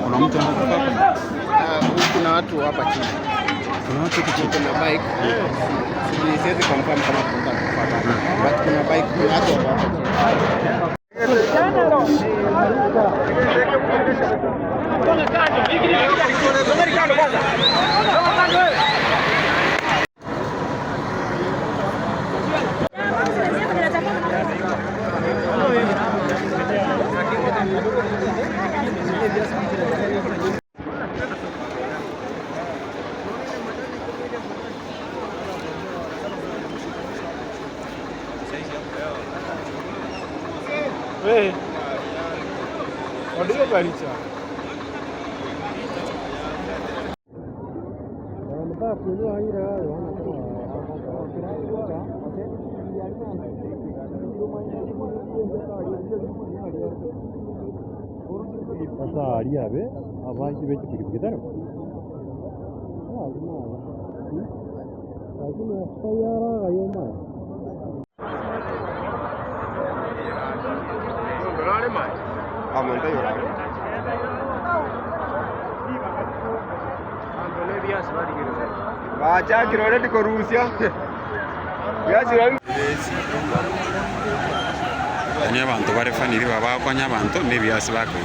Kuna mtu hapa. Kuna watu hapa chini. Kuna watu chini. Kuna bike. Siwezi confirm kama tutapata. But kuna bike, kuna watu hapa chini. Hey, audio baricha. Sasa aliabe abantu betu pikipikitano. Lakini sayara gayoma. Amonta yora. Bacha kirore tiko Rusia. Byasi wangu. Abantu barefaniri babakonya abantu nebyasi bakwe.